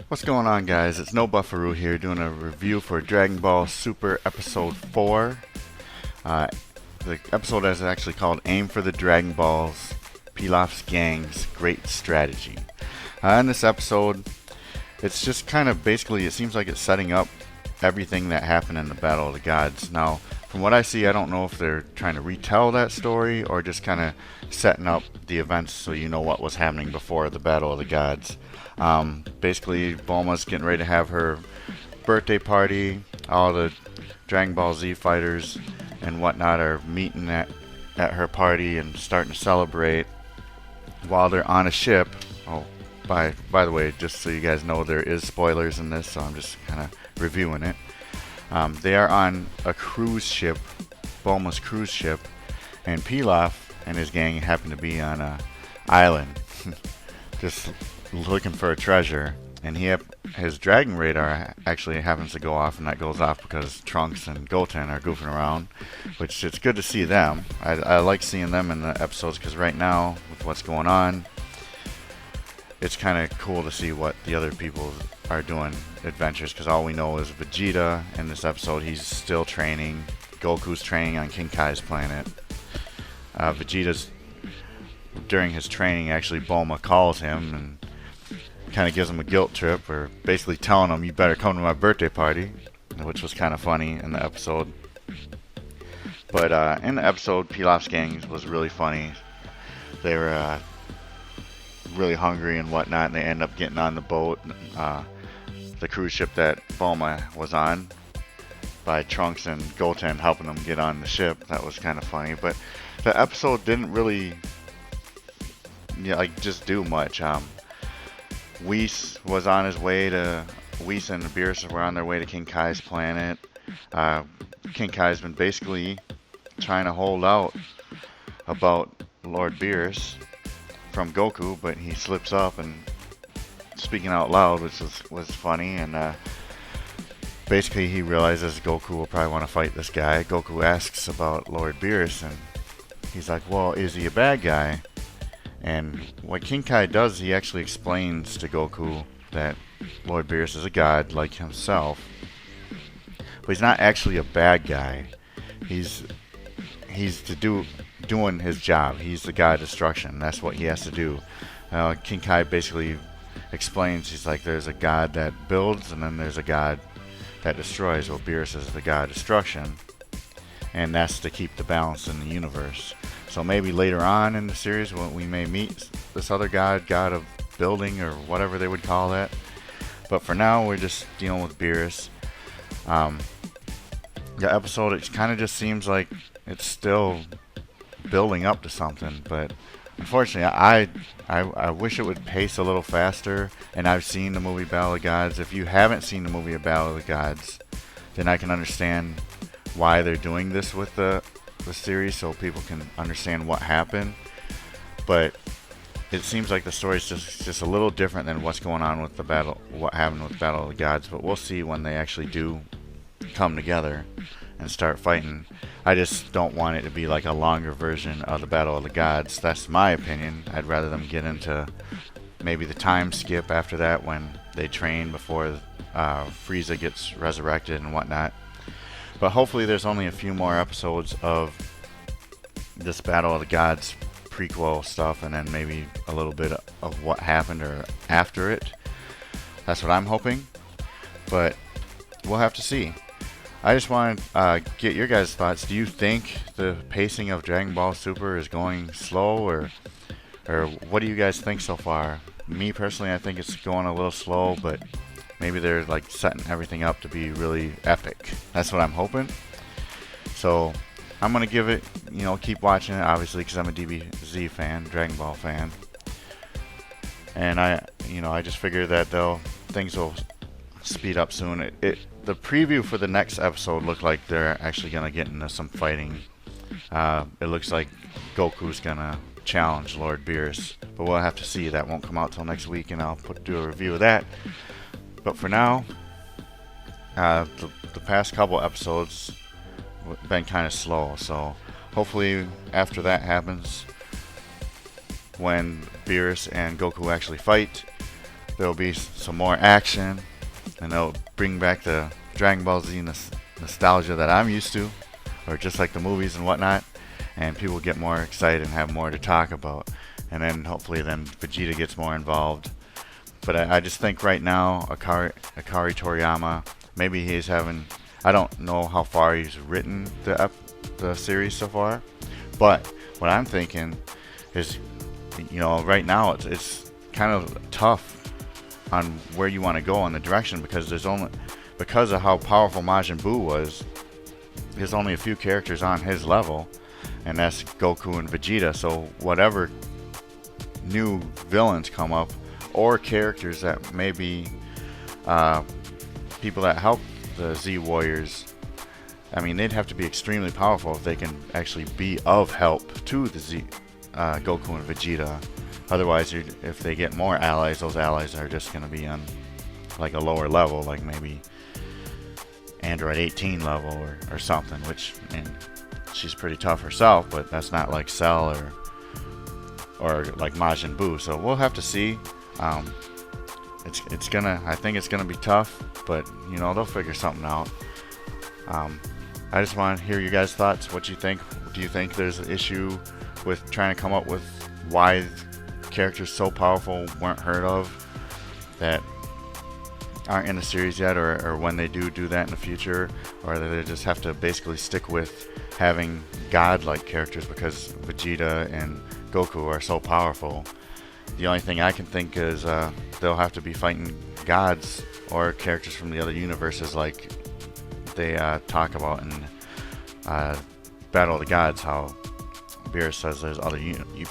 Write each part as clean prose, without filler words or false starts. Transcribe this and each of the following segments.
What's going on, guys? It's Nobufuru here doing a review for Dragon Ball Super Episode 4. Uh, the episode is actually called Aim for the Dragon Balls, Pilaf's Gang's Great Strategy. In this episode, it's just kind of basically, it seems like it's setting up everything that happened in the Battle of the Gods. Now, from what I see, I don't know if they're trying to retell that story or just kind of setting up the events so you know what was happening before the Battle of the Gods. Basically, Bulma's getting ready to have her birthday party. All the Dragon Ball Z fighters and whatnot are meeting at her party and starting to celebrate while they're on a ship. Oh, by the way, just so you guys know, there is spoilers in this, so I'm just kind of reviewing it. They are on a cruise ship, Bulma's cruise ship, and Pilaf and his gang happen to be on a island, just looking for a treasure. And his dragon radar actually happens to go off, and that goes off because Trunks and Goten are goofing around, which it's good to see them. I like seeing them in the episodes because right now, with what's going on, it's kind of cool to see what the other people are doing adventures, because all we know is Vegeta in this episode. He's still training. Goku's training on King Kai's planet. Vegeta's, during his training, actually Bulma calls him and kind of gives him a guilt trip, or basically telling him, you better come to my birthday party, which was kind of funny in the episode. But in the episode, Pilaf's gang was really funny. They were really hungry and whatnot, and they end up getting on the boat, the cruise ship that Bulma was on, by Trunks and Goten helping them get on the ship. That was kind of funny, but the episode didn't really, just do much. Whis was on his way to, Whis and Beerus were on their way to King Kai's planet. King Kai's been basically trying to hold out about Lord Beerus from Goku, but he slips up and speaking out loud, which was funny, and basically he realizes Goku will probably want to fight this guy. Goku asks about Lord Beerus, and he's like, well, is he a bad guy? And what King Kai does, he actually explains to Goku that Lord Beerus is a god like himself, but he's not actually a bad guy. He's doing his job. He's the god of destruction. That's what he has to do. King Kai basically explains, he's like, there's a god that builds, and then there's a god that destroys. Well, Beerus is the god of destruction, and that's to keep the balance in the universe. So maybe later on in the series, when we may meet this other god of building, or whatever they would call that. But for now, we're just dealing with Beerus. The episode, it kind of just seems like it's still building up to something, but unfortunately, I wish it would pace a little faster. And I've seen the movie Battle of the Gods. If you haven't seen the movie Battle of the Gods, then I can understand why they're doing this with the series, so people can understand what happened. But it seems like the story's just a little different than what's going on with what happened with Battle of the Gods. But we'll see when they actually do come together and start fighting. I just don't want it to be like a longer version of the Battle of the Gods. That's my opinion. I'd rather them get into maybe the time skip after that, when they train before Frieza gets resurrected and whatnot. But hopefully there's only a few more episodes of this Battle of the Gods prequel stuff, and then maybe a little bit of what happened or after it. That's what I'm hoping, but we'll have to see. I just want to get your guys' thoughts. Do you think the pacing of Dragon Ball Super is going slow, or what do you guys think so far? Me personally, I think it's going a little slow, but maybe they're like setting everything up to be really epic. That's what I'm hoping. So I'm gonna give it, keep watching it, obviously, because I'm a DBZ fan, Dragon Ball fan, and I just figure that things will speed up soon. The preview for the next episode looked like they're actually gonna get into some fighting. It looks like Goku's gonna challenge Lord Beerus, but we'll have to see. That won't come out till next week, and I'll do a review of that. But for now, the past couple episodes have been kind of slow, so hopefully after that happens, when Beerus and Goku actually fight, there'll be some more action, and it'll bring back the Dragon Ball Z nostalgia that I'm used to, or just like the movies and whatnot, and people get more excited and have more to talk about. And then hopefully then Vegeta gets more involved. But I just think right now Akari Toriyama, maybe he's having, I don't know how far he's written the series so far, but what I'm thinking is, you know, right now it's kind of tough on where you want to go in the direction, because because of how powerful Majin Buu was, there's only a few characters on his level, and that's Goku and Vegeta. So whatever new villains come up, or characters that maybe people that help the Z Warriors, I mean, they'd have to be extremely powerful if they can actually be of help to the Goku and Vegeta. Otherwise, if they get more allies, those allies are just going to be on like a lower level, like maybe Android 18 level or something, which, and she's pretty tough herself, but that's not like Cell or like Majin Buu. So we'll have to see. I think it's gonna be tough, but you know, they'll figure something out. I just want to hear you guys' thoughts. What you think? Do you think there's an issue with trying to come up with why characters so powerful weren't heard of, that aren't in the series yet, or when they do that in the future, or that they just have to basically stick with having god-like characters because Vegeta and Goku are so powerful? The only thing I can think is they'll have to be fighting gods or characters from the other universes, like they talk about in Battle of the Gods, how Beerus says there's other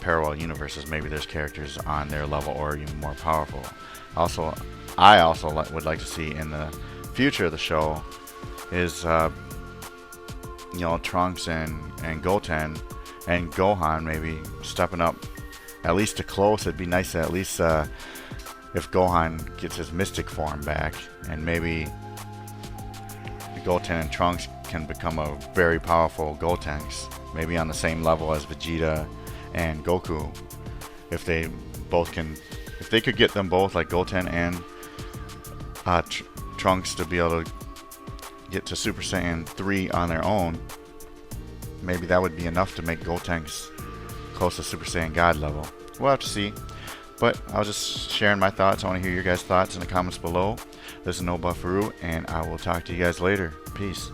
parallel universes, maybe there's characters on their level or even more powerful. I also would like to see in the future of the show is you know, Trunks and Goten and Gohan maybe stepping up at least to close. It'd be nice to at least if Gohan gets his mystic form back, and maybe Goten and Trunks can become a very powerful Gotenks, maybe on the same level as Vegeta and Goku. If they could get them both, like Goten and Trunks, to be able to get to Super Saiyan 3 on their own, maybe that would be enough to make Gotenks close to Super Saiyan God level. We'll have to see. But I was just sharing my thoughts. I want to hear your guys' thoughts in the comments below. This is Nobufuru, and I will talk to you guys later. Peace.